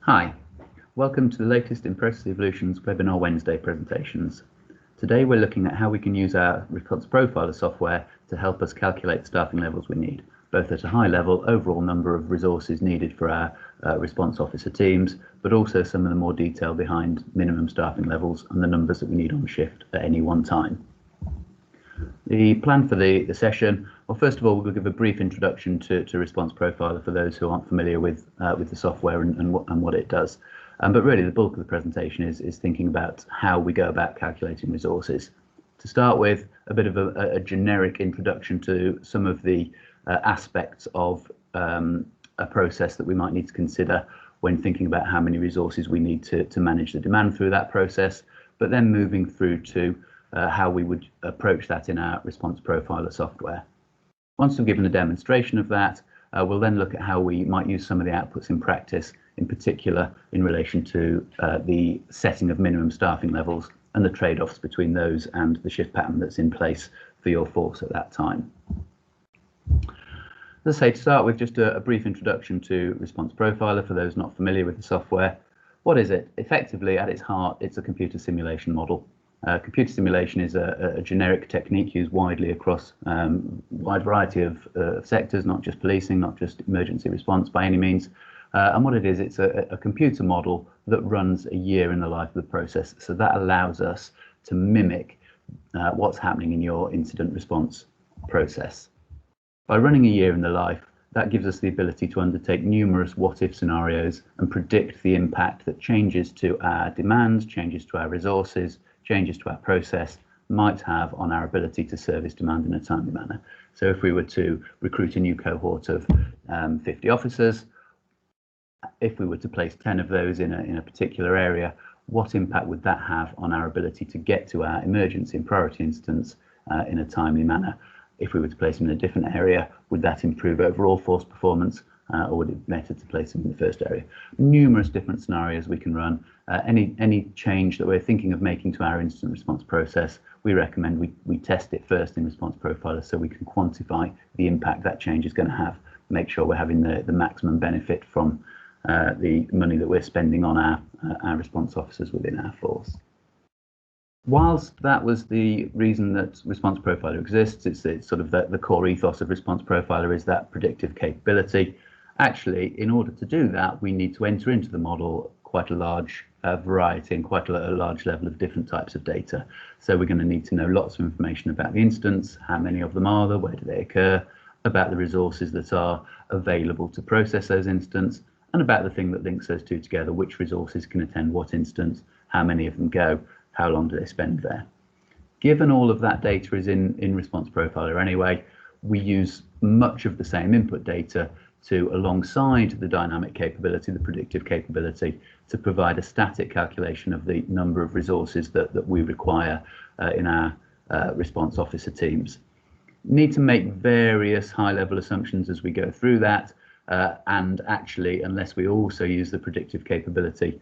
Hi, welcome to the latest in Process Evolution's Webinar Wednesday presentations. Today we're looking at how we can use our response profiler software to help us calculate the staffing levels we need, both at a high level, overall number of resources needed for our response officer teams, but also some of the more detail behind minimum staffing levels and the numbers that we need on shift at any one time. The plan for the session, well, first of all, we'll give a brief introduction to Response Profiler for those who aren't familiar with the software and what it does. But really, the bulk of the presentation is thinking about how we go about calculating resources. To start with, a bit of a generic introduction to some of the aspects of a process that we might need to consider when thinking about how many resources we need to manage the demand through that process, but then moving through to how we would approach that in our Response Profiler software. Once we've given a demonstration of that, we'll then look at how we might use some of the outputs in practice, in particular in relation to the setting of minimum staffing levels and the trade-offs between those and the shift pattern that's in place for your force at that time. As I say, to start with, just a brief introduction to Response Profiler for those not familiar with the software. What is it? Effectively, at its heart, it's a computer simulation model. Computer simulation is a generic technique used widely across a wide variety of sectors, not just policing, not just emergency response by any means. And what it is, it's a computer model that runs a year in the life of the process. So that allows us to mimic what's happening in your incident response process. By running a year in the life, that gives us the ability to undertake numerous what-if scenarios and predict the impact that changes to our demands, changes to our resources, changes to our process might have on our ability to service demand in a timely manner. So if we were to recruit a new cohort of 50 officers, if we were to place 10 of those in a particular area, what impact would that have on our ability to get to our emergency and priority instance in a timely manner? If we were to place them in a different area, would that improve overall force performance, or would it be better to place them in the first area? Numerous different scenarios we can run. Any change that we're thinking of making to our incident response process, we recommend we test it first in Response Profiler so we can quantify the impact that change is going to have, make sure we're having the maximum benefit from the money that we're spending on our response officers within our force. Whilst that was the reason that Response Profiler exists, it's sort of the core ethos of Response Profiler is that predictive capability. Actually, in order to do that, we need to enter into the model quite a large variety and quite a large level of different types of data. So we're going to need to know lots of information about the incidents, how many of them are there, where do they occur, about the resources that are available to process those incidents, and about the thing that links those two together, which resources can attend what instance, how many of them go, how long do they spend there. Given all of that data is in Response Profiler anyway, we use much of the same input data to, alongside the dynamic capability, the predictive capability, to provide a static calculation of the number of resources that we require in our response officer teams. Need to make various high-level assumptions as we go through that, and actually, unless we also use the predictive capability,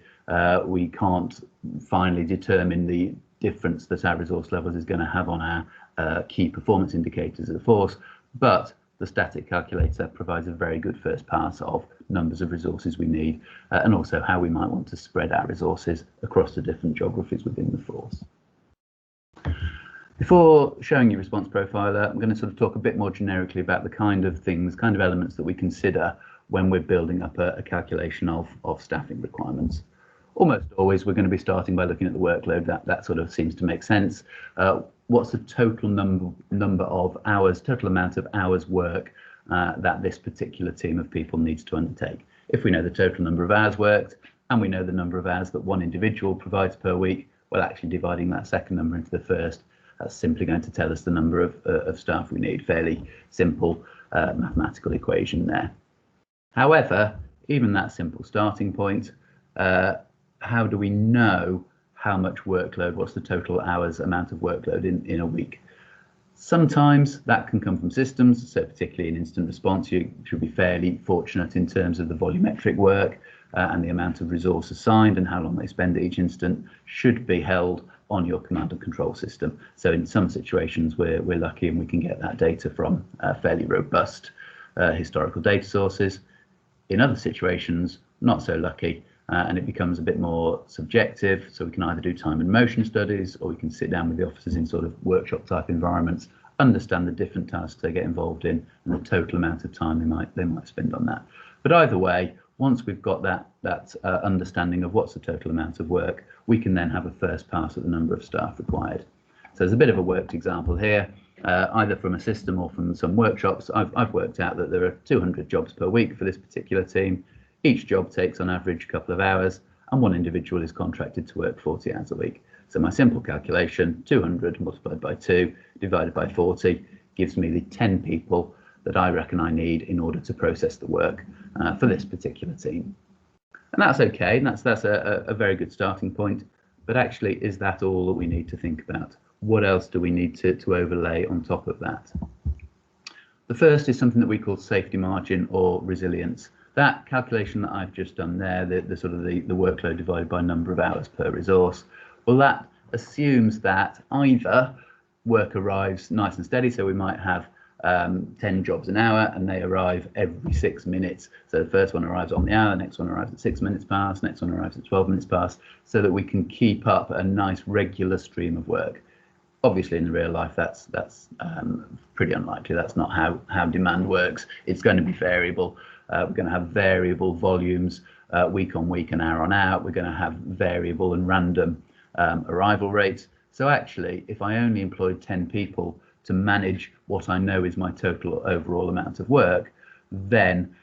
we can't finally determine the difference that our resource levels is going to have on our key performance indicators of the force, but the static calculator provides a very good first pass of numbers of resources we need, and also how we might want to spread our resources across the different geographies within the force. Before showing you Response Profiler, I'm going to sort of talk a bit more generically about the kind of elements that we consider when we're building up a calculation of staffing requirements. Almost always we're going to be starting by looking at the workload. That sort of seems to make sense. What's the total number of hours, total amount of hours work that this particular team of people needs to undertake? If we know the total number of hours worked and we know the number of hours that one individual provides per week, well, actually dividing that second number into the first, that's simply going to tell us the number of staff we need. Fairly simple mathematical equation there. However, even that simple starting point, how do we know how much workload, what's the total hours amount of workload in a week? Sometimes that can come from systems, so particularly in instant response, you should be fairly fortunate in terms of the volumetric work and the amount of resource assigned and how long they spend at each instant should be held on your command and control system. So in some situations we're lucky and we can get that data from fairly robust historical data sources. In other situations, not so lucky, and it becomes a bit more subjective. So we can either do time and motion studies, or we can sit down with the officers in sort of workshop type environments, understand the different tasks they get involved in and the total amount of time they might spend on that. But either way, once we've got that understanding of what's the total amount of work, we can then have a first pass at the number of staff required. So there's a bit of a worked example here, either from a system or from some workshops. I've worked out that there are 200 jobs per week for this particular team. Each job takes on average a couple of hours, and one individual is contracted to work 40 hours a week. So my simple calculation, 200 multiplied by 2 divided by 40 gives me the 10 people that I reckon I need in order to process the work for this particular team. And that's okay, and that's a very good starting point. But actually, is that all that we need to think about? What else do we need to overlay on top of that? The first is something that we call safety margin or resilience. That calculation that I've just done there, the sort of the workload divided by number of hours per resource, well, that assumes that either work arrives nice and steady, so we might have 10 jobs an hour and they arrive every 6 minutes. So the first one arrives on the hour, the next one arrives at 6 minutes past, next one arrives at 12 minutes past, so that we can keep up a nice regular stream of work. Obviously, in real life, that's pretty unlikely. That's not how demand works. It's going to be variable. We're going to have variable volumes week on week and hour on hour. We're going to have variable and random arrival rates. So actually, if I only employed 10 people to manage what I know is my total overall amount of work, then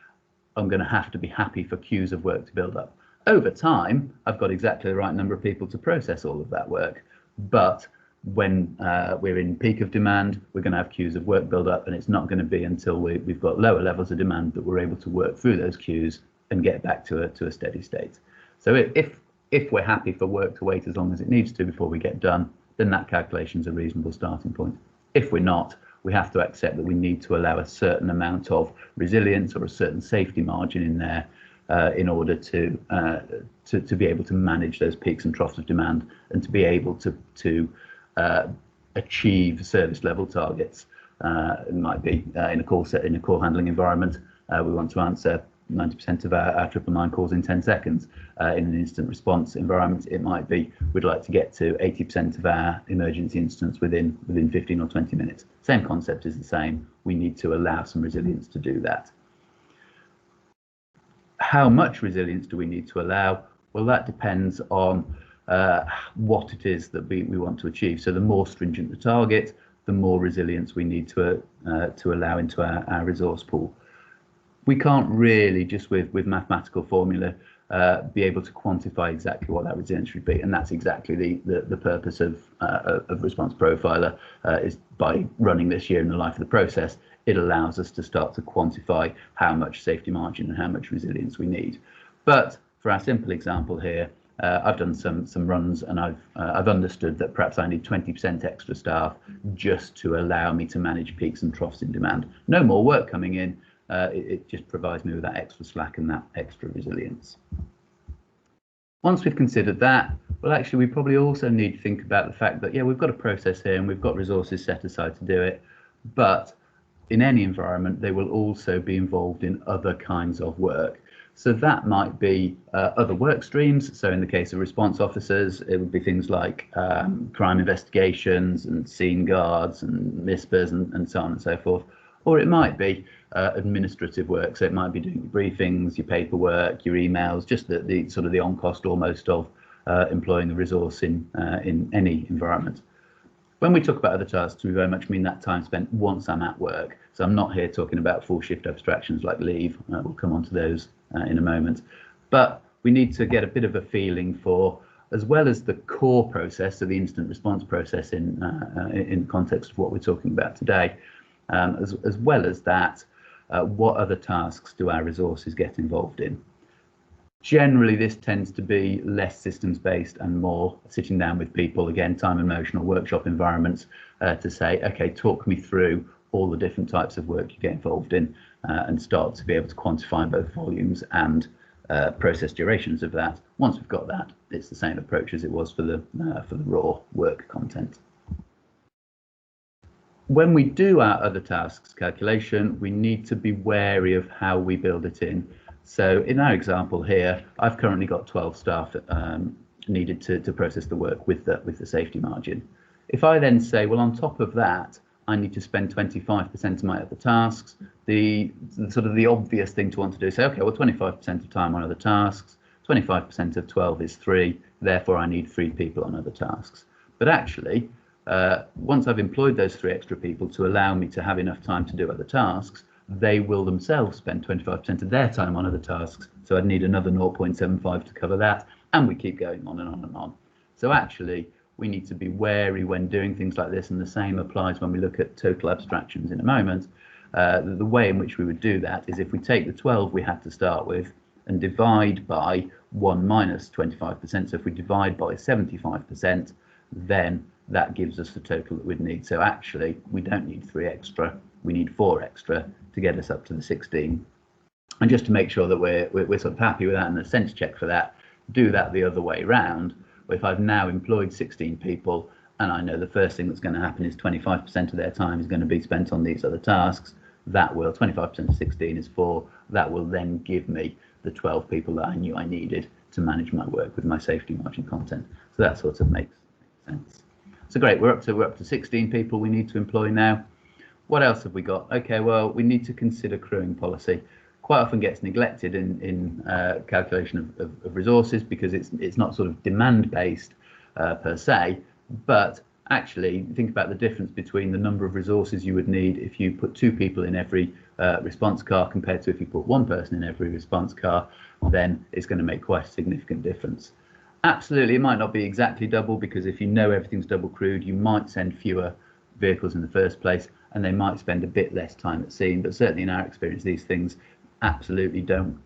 I'm going to have to be happy for queues of work to build up. Over time, I've got exactly the right number of people to process all of that work. But when we're in peak of demand, we're going to have queues of work build up, and it's not going to be until we've got lower levels of demand that we're able to work through those queues and get back to a steady state. So if we're happy for work to wait as long as it needs to before we get done, then that calculation is a reasonable starting point. If we're not, we have to accept that we need to allow a certain amount of resilience or a certain safety margin in there in order to be able to manage those peaks and troughs of demand and to be able to achieve service level targets. It might be in a call handling environment, we want to answer 90% of our 999 calls in 10 seconds. In an instant response environment, it might be we'd like to get to 80% of our emergency incidents within 15 or 20 minutes. Same concept is the same. We need to allow some resilience to do that. How much resilience do we need to allow? Well, that depends on what it is that we want to achieve. So the more stringent the target, the more resilience we need to allow into our resource pool. We can't really just with mathematical formula be able to quantify exactly what that resilience should be, and that's exactly the purpose of Response Profiler is by running this year in the life of the process. It allows us to start to quantify how much safety margin and how much resilience we need. But for our simple example here, I've done some runs, and I've understood that perhaps I need 20% extra staff just to allow me to manage peaks and troughs in demand. No more work coming in. It just provides me with that extra slack and that extra resilience. Once we've considered that, well, actually, we probably also need to think about the fact that, yeah, we've got a process here and we've got resources set aside to do it, but in any environment, they will also be involved in other kinds of work. So that might be other work streams. So in the case of response officers, it would be things like crime investigations and scene guards and MISPers and so on and so forth. Or it might be administrative work. So it might be doing your briefings, your paperwork, your emails, just the sort of the on cost almost of employing the resource in any environment. When we talk about other tasks, we very much mean that time spent once I'm at work. So I'm not here talking about full shift abstractions like leave. We'll come on to those in a moment. But we need to get a bit of a feeling for, as well as the core process, so the incident response process in the context of what we're talking about today, as well as that, what other tasks do our resources get involved in? Generally, this tends to be less systems-based and more sitting down with people, again, time and motion or workshop environments, to say, okay, talk me through all the different types of work you get involved in, and start to be able to quantify both volumes and process durations of that. Once we've got that, it's the same approach as it was for the raw work content. When we do our other tasks calculation, we need to be wary of how we build it in. So in our example here, I've currently got 12 staff needed to process the work with the safety margin. If I then say, well, on top of that, I need to spend 25% of my other tasks, the sort of the obvious thing to want to do is say, okay, well, 25% of time on other tasks, 25% of 12 is 3, therefore I need 3 people on other tasks. But actually, once I've employed those 3 extra people to allow me to have enough time to do other tasks, they will themselves spend 25% of their time on other tasks. So I'd need another 0.75 to cover that, and we keep going on and on and on. So actually, we need to be wary when doing things like this, and the same applies when we look at total abstractions in a moment. The way in which we would do that is if we take the 12 we had to start with and divide by 1 minus 25%. So if we divide by 75%, then that gives us the total that we'd need. So actually, we don't need 3 extra, we need 4 extra to get us up to the 16. And just to make sure that we're sort of happy with that and a sense check for that, do that the other way round. If I've now employed 16 people and I know the first thing that's going to happen is 25% of their time is going to be spent on these other tasks, that will, 25% of 16 is 4, that will then give me the 12 people that I knew I needed to manage my work with my safety margin content. So that sort of makes sense. So great, we're up to 16 people we need to employ now. What else have we got? Okay, well, we need to consider crewing policy. Quite often gets neglected in calculation of resources because it's not sort of demand based per se, but actually think about the difference between the number of resources you would need if you put 2 people in every response car compared to if you put 1 person in every response car, then it's going to make quite a significant difference. Absolutely, it might not be exactly double, because if you know everything's double crewed, you might send fewer vehicles in the first place and they might spend a bit less time at scene, but certainly in our experience these things absolutely don't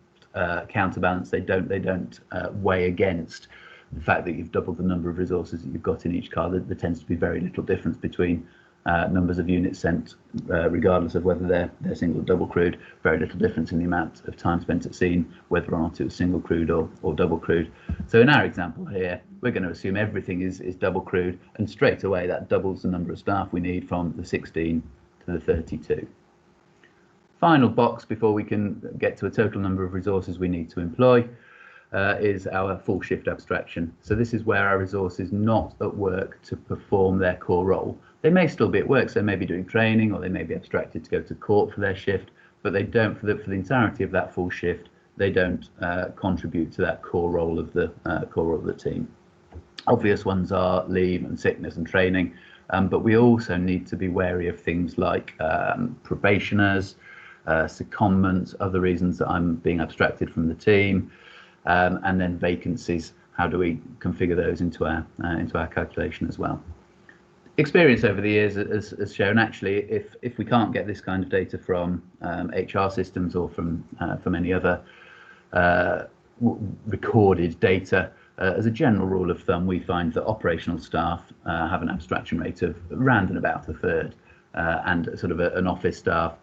counterbalance, they don't weigh against the fact that you've doubled the number of resources that you've got in each car. There tends to be very little difference between numbers of units sent, regardless of whether they're single or double crewed. Very little difference in the amount of time spent at scene, whether or not it was single crewed or double crewed. So in our example here, we're going to assume everything is double crewed, and straight away that doubles the number of staff we need from the 16 to the 32. Final box before we can get to a total number of resources we need to employ is our full shift abstraction. So this is where our resource is not at work to perform their core role. They may still be at work, so they may be doing training, or they may be abstracted to go to court for their shift, but they don't, for the entirety of that full shift, they don't contribute to that core role of the team. Obvious ones are leave and sickness and training, but we also need to be wary of things like probationers, secondments, other reasons that I'm being abstracted from the team, and then vacancies. How do we configure those into our calculation as well? Experience over the years has shown actually if we can't get this kind of data from HR systems or from any other recorded data, as a general rule of thumb, we find that operational staff have an abstraction rate of around and about a third, and sort of an office staff,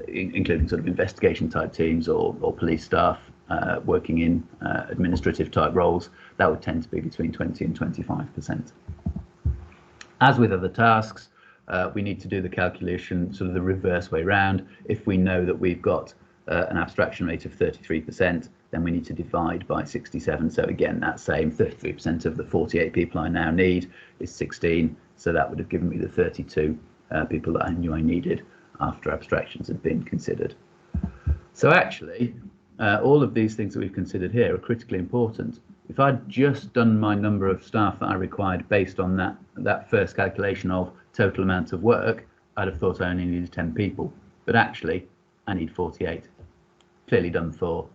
including sort of investigation type teams or police staff working in administrative type roles, that would tend to be between 20 and 25%. As with other tasks, we need to do the calculation sort of the reverse way round. If we know that we've got an abstraction rate of 33%, then we need to divide by 67. So again, that same 33% of the 48 people I now need is 16. So that would have given me the 32 people that I knew I needed after abstractions had been considered. So actually, all of these things that we've considered here are critically important. If I'd just done my number of staff that I required based on that first calculation of total amount of work, I'd have thought I only needed 10 people. But actually, I need 48. Clearly done for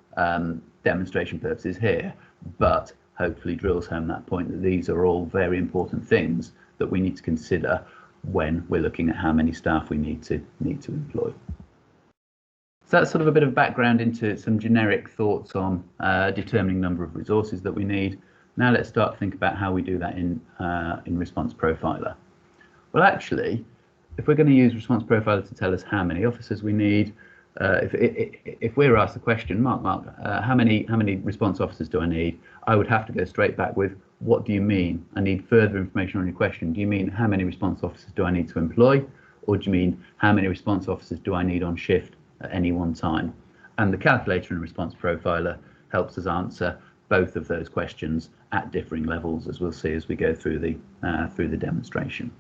demonstration purposes here, but hopefully drills home that point that these are all very important things that we need to consider when we're looking at how many staff we need to employ. So that's sort of a bit of background into some generic thoughts on determining number of resources that we need. Now let's start to think about how we do that in Response Profiler. Well, actually, if we're going to use Response Profiler to tell us how many officers we need, if we're asked the question, Mark, how many response officers do I need? I would have to go straight back with, what do you mean? I need further information on your question. Do you mean how many response officers do I need to employ? Or do you mean how many response officers do I need on shift at any one time? And the calculator and response profiler helps us answer both of those questions at differing levels, as we'll see as we go through the demonstration.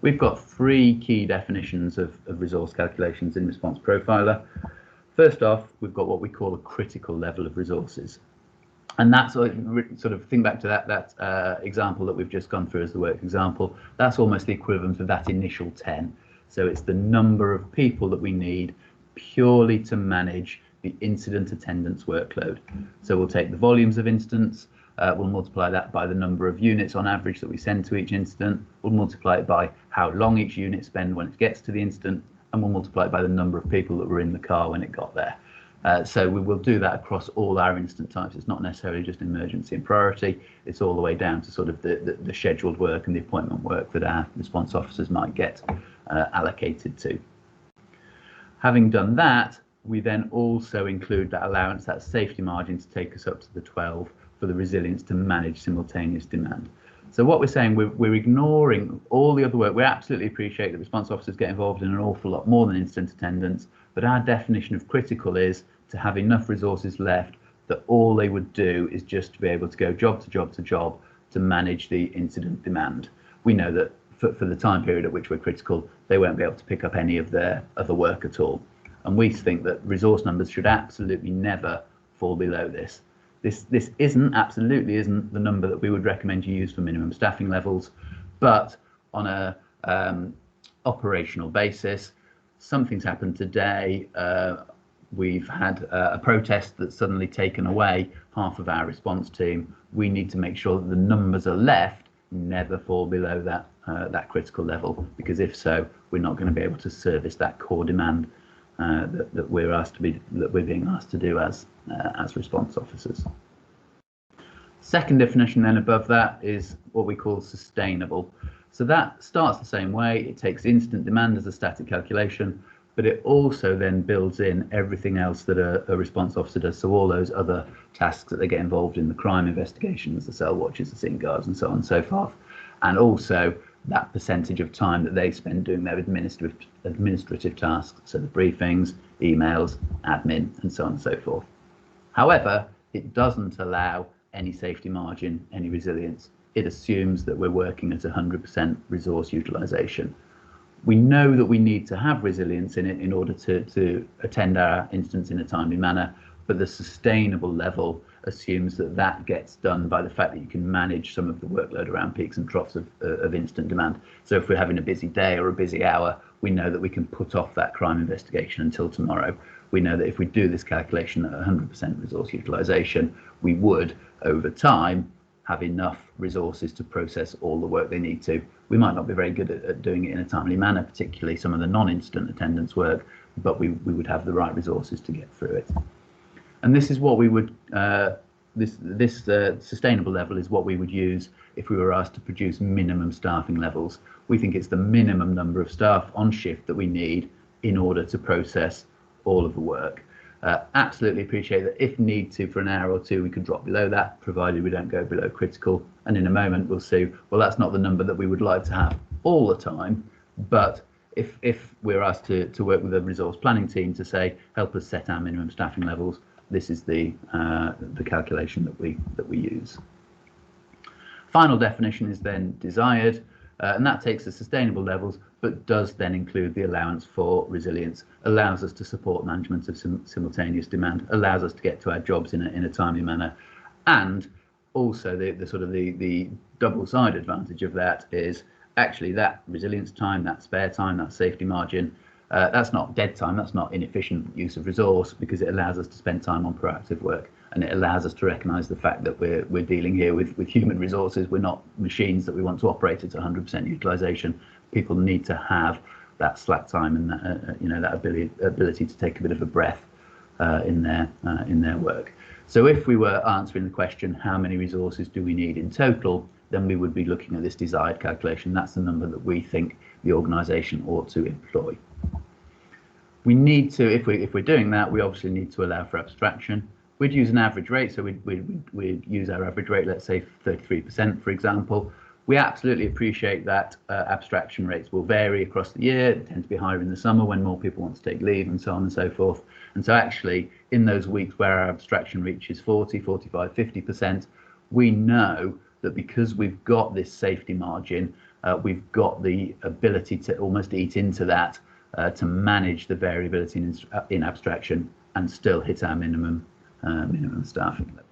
We've got three key definitions of resource calculations in Response Profiler. First off, we've got what we call a critical level of resources. And that's sort of think back to that example that we've just gone through as the work example. That's almost the equivalent of that initial 10. So it's the number of people that we need purely to manage the incident attendance workload. So we'll take the volumes of incidents, we'll multiply that by the number of units on average that we send to each incident, we'll multiply it by how long each unit spends when it gets to the incident, and we'll multiply it by the number of people that were in the car when it got there. So we will do that across all our incident types. It's not necessarily just emergency and priority, it's all the way down to sort of the scheduled work and the appointment work that our response officers might get allocated to. Having done that, we then also include that allowance, that safety margin, to take us up to the 12 for the resilience to manage simultaneous demand. So what we're saying, we're ignoring all the other work. We absolutely appreciate that response officers get involved in an awful lot more than incident attendants, but our definition of critical is to have enough resources left that all they would do is just to be able to go job to job to job to manage the incident demand. We know that for the time period at which we're critical, they won't be able to pick up any of their other work at all. And we think that resource numbers should absolutely never fall below this. This absolutely isn't the number that we would recommend you use for minimum staffing levels, but on a operational basis, something's happened today. We've had a protest that's suddenly taken away half of our response team. We need to make sure that the numbers are left never fall below that critical level, because if so, we're not going to be able to service that core demand that we're being asked to do as response officers. Second definition then above that is what we call sustainable. So that starts the same way. It takes incident demand as a static calculation, but it also then builds in everything else that a response officer does. So all those other tasks that they get involved in, the crime investigations, the cell watches, the scene guards, and so on and so forth, and also that percentage of time that they spend doing their administrative tasks, so the briefings, emails, admin, and so on and so forth. However, it doesn't allow any safety margin, any resilience. It assumes that we're working at 100% resource utilization. We know that we need to have resilience in it in order to attend our incidents in a timely manner, but the sustainable level assumes that that gets done by the fact that you can manage some of the workload around peaks and troughs of incident demand. So if we're having a busy day or a busy hour, we know that we can put off that crime investigation until tomorrow. We know that if we do this calculation at 100% resource utilization, we would, over time, have enough resources to process all the work they need to. We might not be very good at doing it in a timely manner, particularly some of the non-incident attendance work, but we would have the right resources to get through it. And this is what we would, this sustainable level is what we would use if we were asked to produce minimum staffing levels. We think it's the minimum number of staff on shift that we need in order to process all of the work. Absolutely appreciate that if need to, for an hour or two, we could drop below that, provided we don't go below critical. And in a moment, we'll see, well, that's not the number that we would like to have all the time. But if we're asked to work with a resource planning team to say, help us set our minimum staffing levels, this is the calculation that we use. Final definition is then desired, and that takes the sustainable levels, but does then include the allowance for resilience, allows us to support management of simultaneous demand, allows us to get to our jobs in a timely manner, and also the double side advantage of that is actually that resilience time, that spare time, that safety margin. That's not dead time, that's not inefficient use of resource, because it allows us to spend time on proactive work, and it allows us to recognise the fact that we're dealing here with human resources. We're not machines that we want to operate at 100% utilisation. People need to have that slack time and that that ability to take a bit of a breath in their work. So if we were answering the question, how many resources do we need in total, then we would be looking at this desired calculation. That's the number that we think the organisation ought to employ. We need to, if we're doing that, we obviously need to allow for abstraction. We'd use an average rate, so we'd use our average rate, let's say 33%, for example. We absolutely appreciate that abstraction rates will vary across the year. They tend to be higher in the summer when more people want to take leave and so on and so forth. And so actually, in those weeks where our abstraction reaches 40, 45, 50%, we know that because we've got this safety margin, we've got the ability to almost eat into that to manage the variability in abstraction and still hit our minimum staffing level.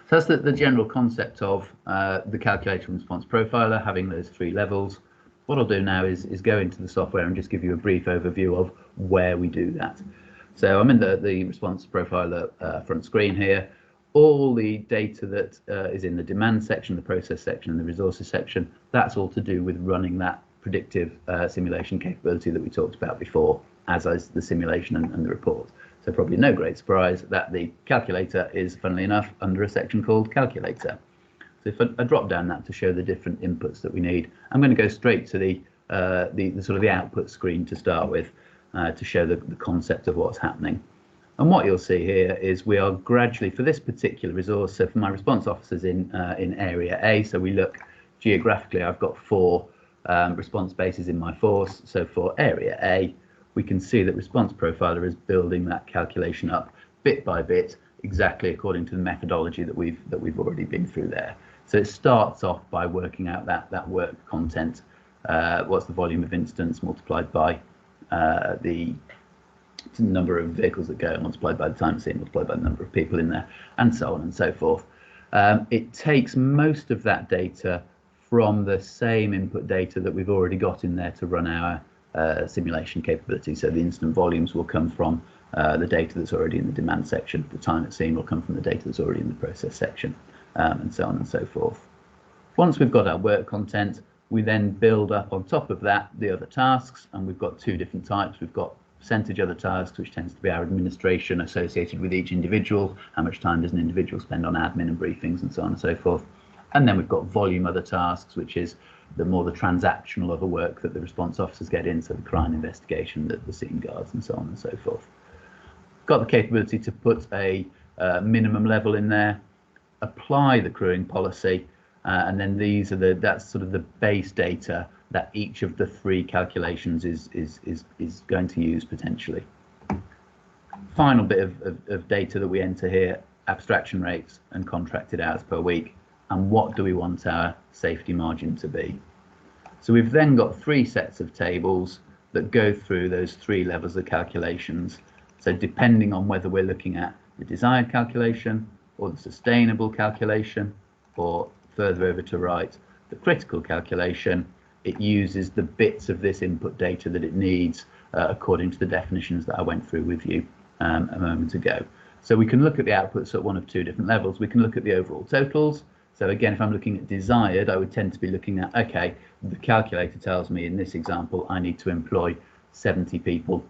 So that's the general concept of the calculator and response profiler, having those three levels. What I'll do now is go into the software and just give you a brief overview of where we do that. So I'm in the response profiler front screen here. All the data that is in the demand section, the process section, and the resources section, that's all to do with running that predictive simulation capability that we talked about before, as is the simulation and the report. So probably no great surprise that the calculator is, funnily enough, under a section called calculator. So if I drop down that to show the different inputs that we need, I'm going to go straight to the sort of the output screen to start with to show the concept of what's happening. And what you'll see here is we are gradually, for this particular resource, so for my response officers in area A, so we look geographically, I've got 4 response bases in my force. So for area A, we can see that response profiler is building that calculation up bit by bit, exactly according to the methodology that we've already been through there. So it starts off by working out that work content, what's the volume of instance multiplied by the number of vehicles that go, multiplied by the time it's seen, multiplied by the number of people in there, and so on and so forth. It takes most of that data from the same input data that we've already got in there to run our simulation capability. So the instant volumes will come from the data that's already in the demand section. The time it's seen will come from the data that's already in the process section, and so on and so forth. Once we've got our work content, we then build up on top of that the other tasks, and we've got 2 different types. We've got percentage other tasks, which tends to be our administration associated with each individual. How much time does an individual spend on admin and briefings and so on and so forth. And then we've got volume other tasks, which is the transactional other work that the response officers get in, so the crime investigation, the scene guards, and so on and so forth. Got the capability to put a minimum level in there, apply the crewing policy, and then that's sort of the base data that each of the 3 calculations is going to use potentially. Final bit of data that we enter here, abstraction rates and contracted hours per week, and what do we want our safety margin to be. So we've then got 3 sets of tables that go through those 3 levels of calculations. So depending on whether we're looking at the desired calculation or the sustainable calculation, or further over to right, the critical calculation, it uses the bits of this input data that it needs according to the definitions that I went through with you a moment ago. So we can look at the outputs at one of 2 different levels. We can look at the overall totals. So again, if I'm looking at desired, I would tend to be looking at, okay, the calculator tells me in this example, I need to employ 70 people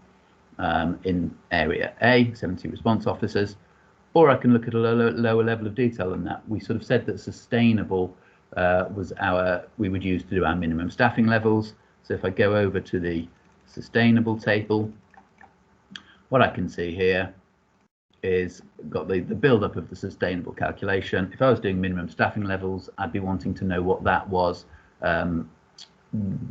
in area A, 70 response officers, or I can look at a lower level of detail than that. We sort of said that sustainable was we would use to do our minimum staffing levels. So if I go over to the sustainable table, what I can see here is got the build-up of the sustainable calculation. If I was doing minimum staffing levels, I'd be wanting to know what that was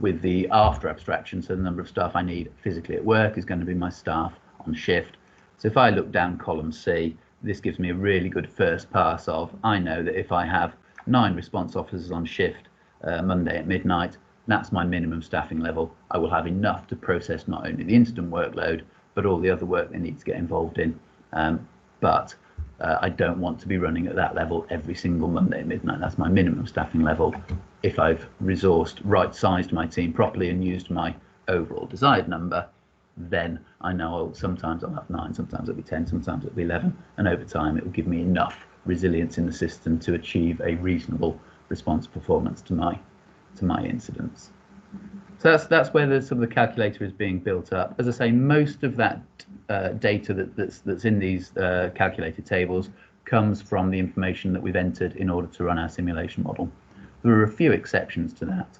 with the after abstraction. So the number of staff I need physically at work is going to be my staff on shift. So if I look down column C, this gives me a really good first pass of, I know that if I have 9 response officers on shift Monday at midnight, that's my minimum staffing level. I will have enough to process not only the incident workload, but all the other work they need to get involved in. But I don't want to be running at that level every single Monday at midnight. That's my minimum staffing level. If I've resourced, right-sized my team properly and used my overall desired number, then I know sometimes I'll have 9, sometimes it'll be 10, sometimes it'll be 11, and over time it will give me enough resilience in the system to achieve a reasonable response performance to my incidents. So that's where some of the calculator is being built up. As I say, most of that data that's in these calculated tables comes from the information that we've entered in order to run our simulation model. There are a few exceptions to that.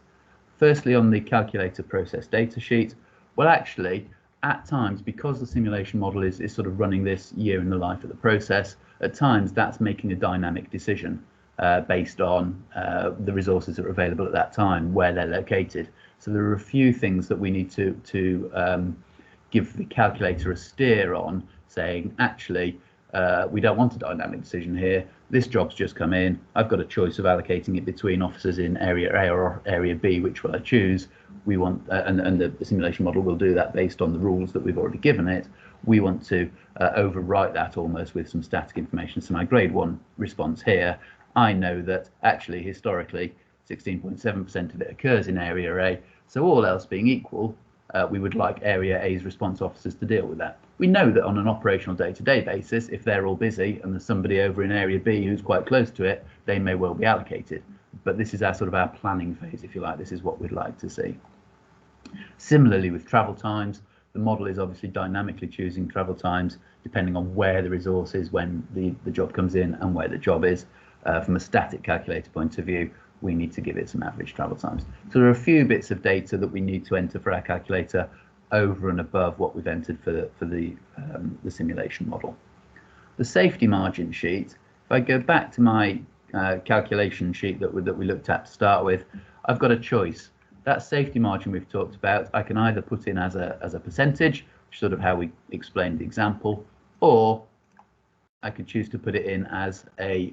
Firstly, on the calculator process data sheet, well, actually, at times, because the simulation model is sort of running this year in the life of the process, at times that's making a dynamic decision. based on the resources that are available at that time, where they're located. So there are a few things that we need to give the calculator a steer on, saying, actually, we don't want a dynamic decision here. This job's just come in. I've got a choice of allocating it between officers in area A or area B. Which will I choose? We want, and the simulation model will do that based on the rules that we've already given it. We want to overwrite that almost with some static information. So my grade 1 response here, I know that actually historically 16.7% of it occurs in area A. So all else being equal, we would like area A's response officers to deal with that. We know that on an operational day-to-day basis, if they're all busy and there's somebody over in area B who's quite close to it, they may well be allocated. But this is our sort of our planning phase, if you like. This is what we'd like to see. Similarly with travel times, the model is obviously dynamically choosing travel times depending on where the resource is when the job comes in and where the job is. From a static calculator point of view, we need to give it some average travel times. So there are a few bits of data that we need to enter for our calculator over and above what we've entered for the simulation model. The safety margin sheet, if I go back to my calculation sheet that we looked at to start with, I've got a choice. That safety margin we've talked about, I can either put in as a percentage, which is sort of how we explained the example, or I could choose to put it in as a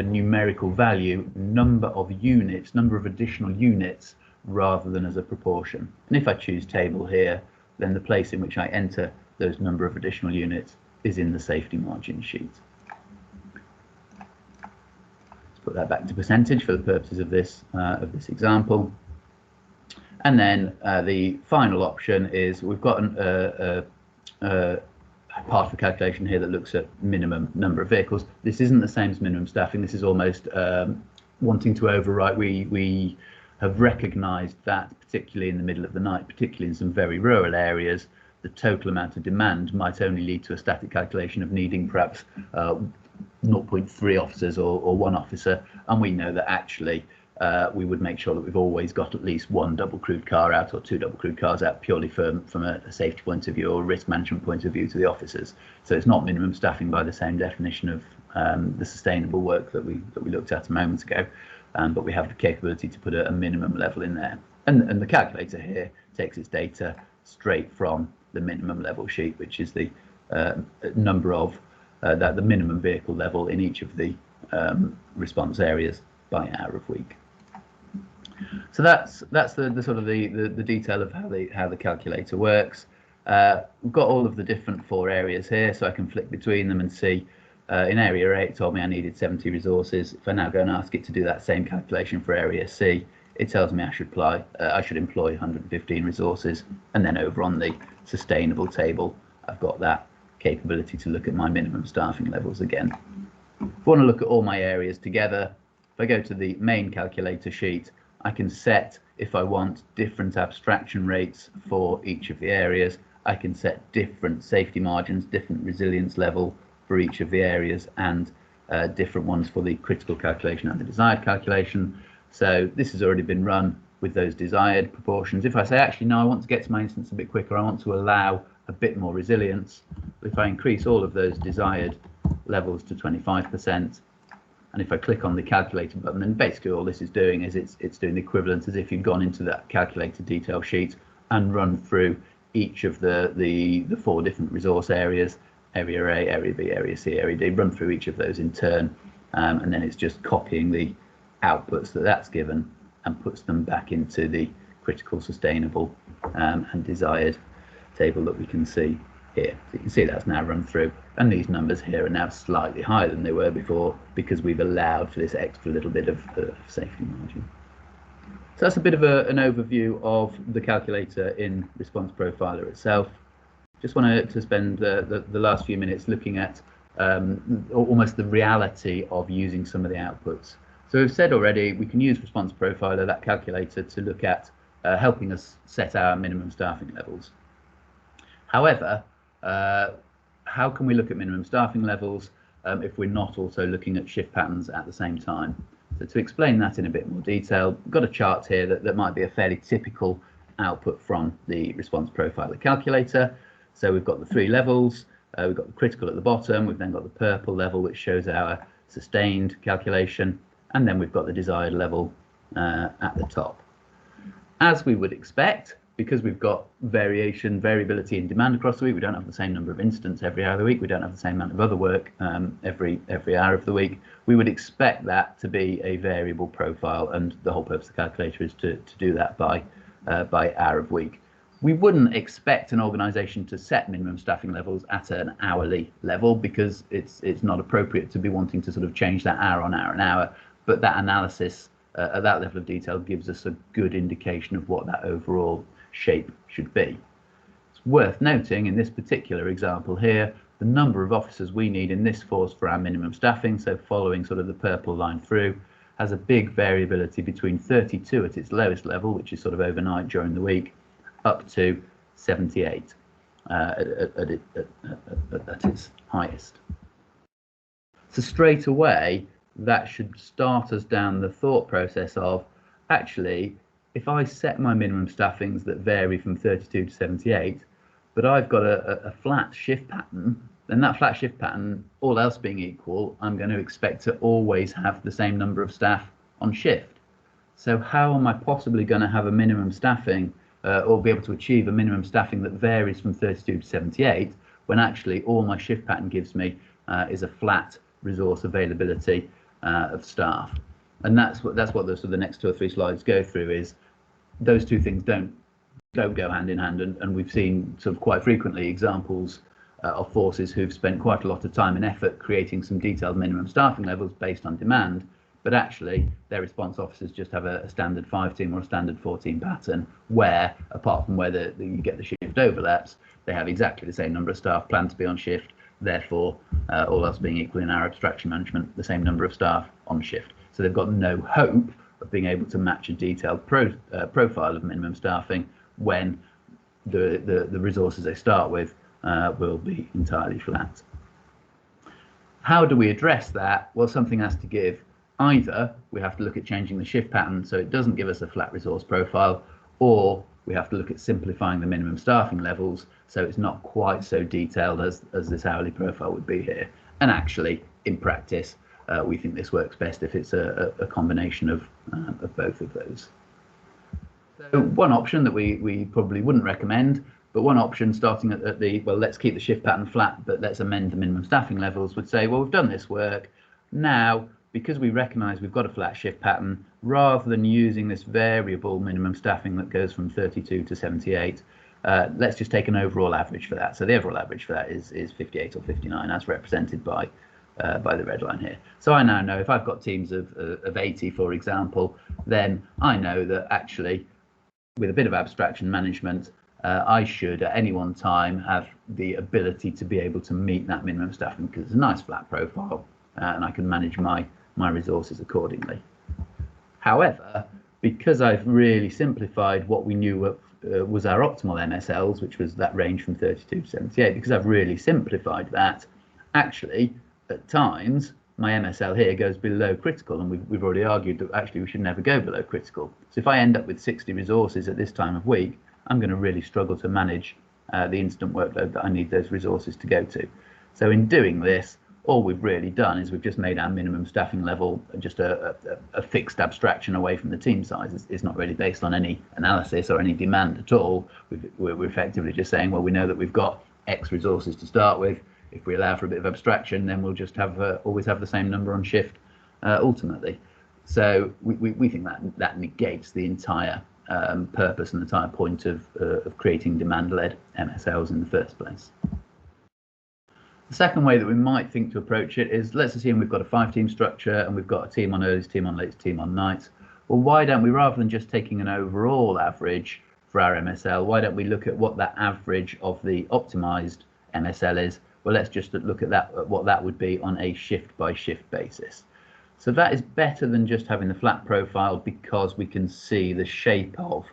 numerical value, number of units, number of additional units, rather than as a proportion. And if I choose table here, then the place in which I enter those number of additional units is in the safety margin sheet. Let's put that back to percentage for the purposes of this example. And then the final option is we've got a part of the calculation here that looks at minimum number of vehicles. This isn't the same as minimum staffing. This is almost wanting to overwrite. We have recognised that, particularly in the middle of the night, particularly in some very rural areas, the total amount of demand might only lead to a static calculation of needing perhaps 0.3 officers or 1 officer. And we know that actually we would make sure that we've always got at least 1 double crewed car out or 2 double crewed cars out, purely from a safety point of view or risk management point of view to the officers. So it's not minimum staffing by the same definition of the sustainable work that we looked at a moment ago, but we have the capability to put a minimum level in there. And the calculator here takes its data straight from the minimum level sheet, which is the number of the minimum vehicle level in each of the response areas by hour of week. So that's the sort of the detail of how the calculator works. We've got all of the different 4 areas here, so I can flick between them and see. In area A, it told me I needed 70 resources. If I now go and ask it to do that same calculation for area C, it tells me I should employ 115 resources. And then over on the sustainable table, I've got that capability to look at my minimum staffing levels again. If I want to look at all my areas together, if I go to the main calculator sheet, I can set, if I want, different abstraction rates for each of the areas. I can set different safety margins, different resilience level for each of the areas, and different ones for the critical calculation and the desired calculation. So this has already been run with those desired proportions. If I say, actually, no, I want to get to my instance a bit quicker, I want to allow a bit more resilience, if I increase all of those desired levels to 25%, and if I click on the calculator button, then basically all this is doing is it's doing the equivalent as if you'd gone into that calculator detail sheet and run through each of the 4 different resource areas, area A, area B, area C, area D, run through each of those in turn, and then it's just copying the outputs that's given and puts them back into the critical, sustainable, and desired table that we can see here. So you can see that's now run through, and these numbers here are now slightly higher than they were before because we've allowed for this extra little bit of safety margin. So that's a bit of an overview of the calculator in Response Profiler itself. Just wanted to spend the last few minutes looking at almost the reality of using some of the outputs. So we've said already we can use Response Profiler, that calculator, to look at helping us set our minimum staffing levels. However, how can we look at minimum staffing levels if we're not also looking at shift patterns at the same time? So to explain that in a bit more detail, we've got a chart here that might be a fairly typical output from the Response Profiler calculator. So we've got the 3 levels, we've got the critical at the bottom, we've then got the purple level, which shows our sustained calculation, and then we've got the desired level at the top. As we would expect, because we've got variability in demand across the week, we don't have the same number of incidents every hour of the week, we don't have the same amount of other work every hour of the week, we would expect that to be a variable profile, and the whole purpose of the calculator is to do that by hour of week. We wouldn't expect an organisation to set minimum staffing levels at an hourly level, because it's not appropriate to be wanting to sort of change that hour on hour and hour, but that analysis at that level of detail gives us a good indication of what that overall shape should be. It's worth noting in this particular example here, the number of officers we need in this force for our minimum staffing, so following sort of the purple line through, has a big variability between 32 at its lowest level, which is sort of overnight during the week, up to 78 at its highest. So straight away, that should start us down the thought process of, actually, if I set my minimum staffings that vary from 32 to 78, but I've got a flat shift pattern, then that flat shift pattern, all else being equal, I'm going to expect to always have the same number of staff on shift. So how am I possibly going to have a minimum staffing or be able to achieve a minimum staffing that varies from 32 to 78 when actually all my shift pattern gives me is a flat resource availability of staff? And that's what the sort of the next 2 or 3 slides go through, is those two things don't go hand in hand, and we've seen sort of quite frequently examples of forces who've spent quite a lot of time and effort creating some detailed minimum staffing levels based on demand, but actually their response officers just have a standard 5-team or a standard 4-team pattern, where apart from where you get the shift overlaps, they have exactly the same number of staff planned to be on shift, therefore all else being equal in our abstraction management, the same number of staff on shift. So they've got no hope of being able to match a detailed profile of minimum staffing when the resources they start with will be entirely flat. How do we address that? Well, something has to give. Either we have to look at changing the shift pattern so it doesn't give us a flat resource profile, or we have to look at simplifying the minimum staffing levels so it's not quite so detailed as this hourly profile would be here. And actually, in practice, we think this works best if it's a combination of both of those. So one option that we probably wouldn't recommend, but one option starting at the, well, let's keep the shift pattern flat, but let's amend the minimum staffing levels, would say, well, we've done this work. Now, because we recognise we've got a flat shift pattern, rather than using this variable minimum staffing that goes from 32 to 78, let's just take an overall average for that. So the overall average for that is 58 or 59, as represented by the red line here. So I now know if I've got teams of 80, for example, then I know that actually, with a bit of abstraction management, I should at any one time have the ability to be able to meet that minimum staffing, because it's a nice flat profile and I can manage my resources accordingly. However, because I've really simplified what we knew was our optimal MSLs, which was that range from 32 to 78, because I've really simplified that, actually at times my MSL here goes below critical, and we've already argued that actually we should never go below critical. So if I end up with 60 resources at this time of week, I'm going to really struggle to manage the incident workload that I need those resources to go to. So in doing this, all we've really done is we've just made our minimum staffing level just a fixed abstraction away from the team size. It's not really based on any analysis or any demand at all. We're effectively just saying, well, we know that we've got X resources to start with. If we allow for a bit of abstraction, then we'll just have always have the same number on shift ultimately. So we think that negates the entire purpose and the entire point of creating demand-led MSLs in the first place. The second way that we might think to approach it is, let's assume we've got a 5-team structure and we've got a team on earlys, team on lates, team on nights. Well, why don't we, rather than just taking an overall average for our MSL, why don't we look at what that average of the optimized MSL is? Well, let's just look at what that would be on a shift by shift basis. So that is better than just having the flat profile, because we can see the shape of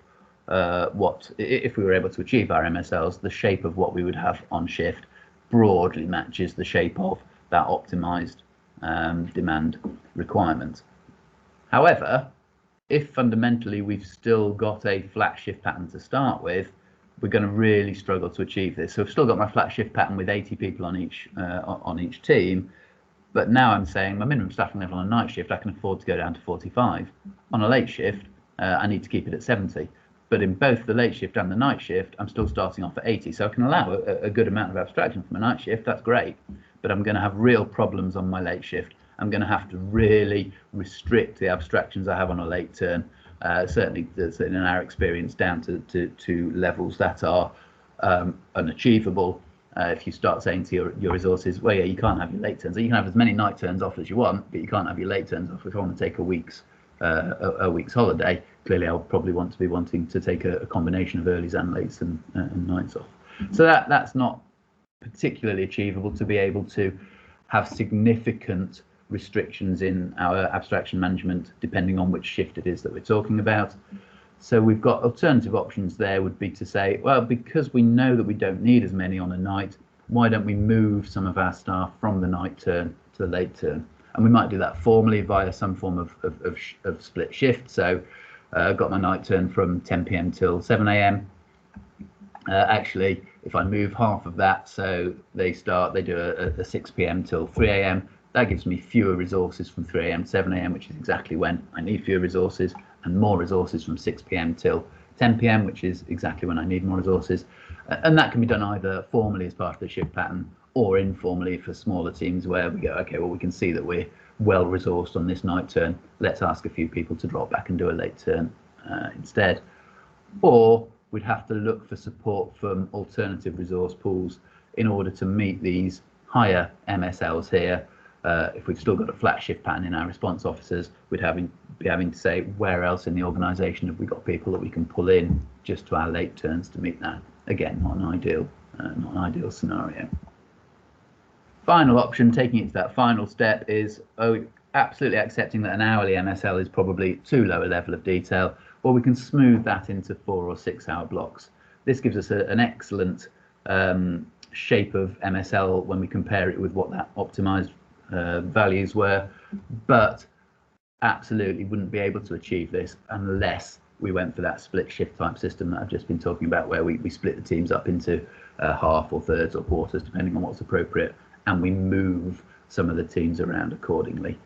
what, if we were able to achieve our MSLs, the shape of what we would have on shift broadly matches the shape of that optimized demand requirement. However, if fundamentally we've still got a flat shift pattern to start with, we're going to really struggle to achieve this. So I've still got my flat shift pattern with 80 people on each team. But now I'm saying my minimum staffing level on a night shift, I can afford to go down to 45. On a late shift, I need to keep it at 70. But in both the late shift and the night shift, I'm still starting off at 80. So I can allow a good amount of abstraction from a night shift. That's great. But I'm going to have real problems on my late shift. I'm going to have to really restrict the abstractions I have on a late turn. Certainly in our experience, down to levels that are unachievable. If you start saying to your resources, well, yeah, you can't have your late turns. So you can have as many night turns off as you want, but you can't have your late turns off. If I want to take a week's holiday, clearly I'll probably want to be wanting to take a combination of earlys and lates and nights off. So that's not particularly achievable, to be able to have significant restrictions in our abstraction management depending on which shift it is that we're talking about. So we've got alternative options there, would be to say, well, because we know that we don't need as many on a night, why don't we move some of our staff from the night turn to the late turn? And we might do that formally via some form of split shift. So I've got my night turn from 10 p.m. till 7 a.m. Actually, if I move half of that, so they do a 6 p.m. till 3 a.m., that gives me fewer resources from 3 a.m. to 7 a.m., which is exactly when I need fewer resources, and more resources from 6 p.m. till 10 p.m., which is exactly when I need more resources. And that can be done either formally as part of the shift pattern or informally for smaller teams where we go, okay, well, we can see that we're well resourced on this night turn. Let's ask a few people to drop back and do a late turn instead. Or we'd have to look for support from alternative resource pools in order to meet these higher MSLs here. If we've still got a flat shift pattern in our response officers, we'd be having to say, where else in the organisation have we got people that we can pull in just to our late turns to meet that? Again, not an ideal scenario. Final option, taking it to that final step, is absolutely accepting that an hourly MSL is probably too low a level of detail, or we can smooth that into 4 or 6 hour blocks. This gives us an excellent shape of MSL when we compare it with what that optimized values were, but absolutely wouldn't be able to achieve this unless we went for that split shift type system that I've just been talking about, where we split the teams up into half or thirds or quarters, depending on what's appropriate, and we move some of the teams around accordingly.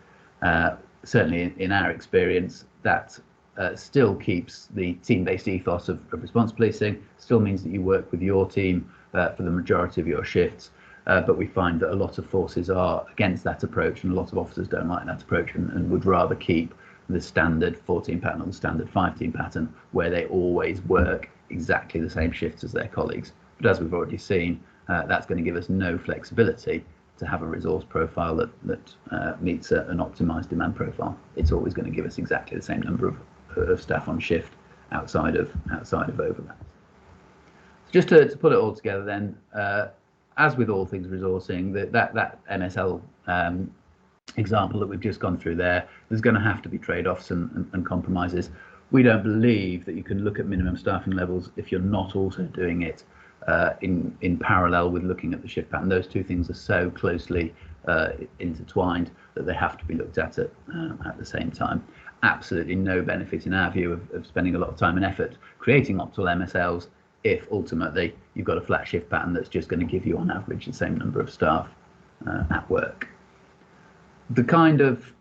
Certainly in our experience, that still keeps the team-based ethos of response policing, still means that you work with your team for the majority of your shifts. But we find that a lot of forces are against that approach, and a lot of officers don't like that approach and would rather keep the standard 4-team pattern or the standard 5-team pattern, where they always work exactly the same shifts as their colleagues. But as we've already seen, that's going to give us no flexibility to have a resource profile that meets an optimized demand profile. It's always going to give us exactly the same number of staff on shift outside of overlap. Just to put it all together then, as with all things resourcing, that MSL example that we've just gone through there's going to have to be trade-offs and compromises. We don't believe that you can look at minimum staffing levels if you're not also doing it in parallel with looking at the shift pattern. Those two things are so closely intertwined that they have to be looked at the same time. Absolutely no benefit in our view of spending a lot of time and effort creating optimal MSLs if ultimately you've got a flat shift pattern that's just going to give you on average the same number of staff at work. The kind of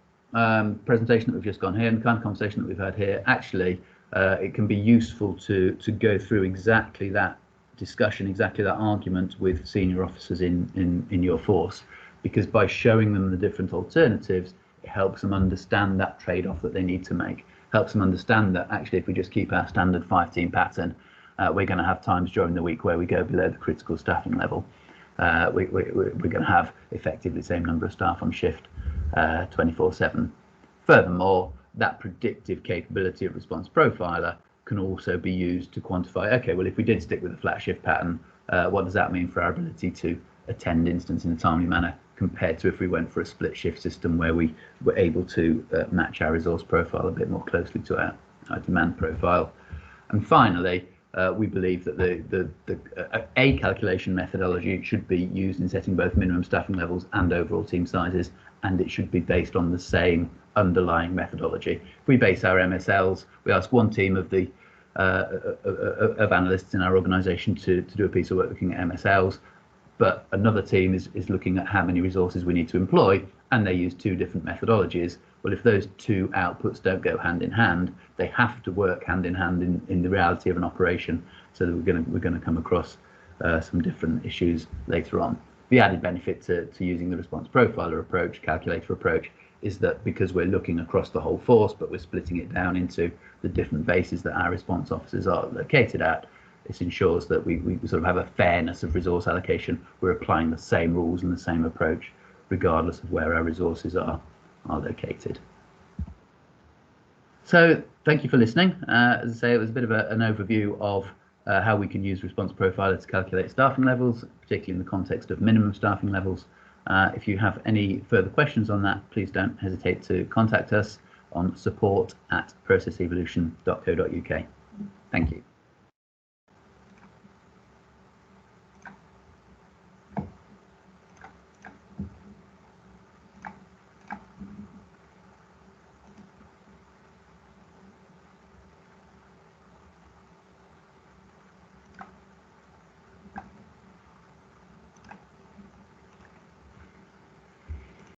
presentation that we've just gone here and the kind of conversation that we've had here, actually it can be useful to go through exactly that discussion, exactly that argument with senior officers in your force, because by showing them the different alternatives, it helps them understand that trade-off that they need to make, helps them understand that actually if we just keep our standard 5-team pattern, we're going to have times during the week where we go below the critical staffing level. We're going to have effectively the same number of staff on shift 24/7. Furthermore, that predictive capability of response profiler can also be used to quantify, okay, well, if we did stick with a flat shift pattern, what does that mean for our ability to attend incidents in a timely manner, compared to if we went for a split shift system where we were able to match our resource profile a bit more closely to our demand profile. And finally, we believe that a calculation methodology should be used in setting both minimum staffing levels and overall team sizes, and it should be based on the same underlying methodology. If we base our MSLs, we ask one team of analysts in our organisation to do a piece of work looking at MSLs, but another team is looking at how many resources we need to employ, and they use two different methodologies. Well, if those two outputs don't go hand in hand, they have to work hand in hand in the reality of an operation. So that we're going to come across some different issues later on. The added benefit to using the response profiler approach, calculator approach, is that because we're looking across the whole force, but we're splitting it down into the different bases that our response officers are located at, this ensures that we sort of have a fairness of resource allocation. We're applying the same rules and the same approach, regardless of where our resources are located. So thank you for listening. As I say, it was a bit of an overview of how we can use Response Profiler to calculate staffing levels, particularly in the context of minimum staffing levels. If you have any further questions on that, please don't hesitate to contact us on support@processevolution.co.uk. Thank you.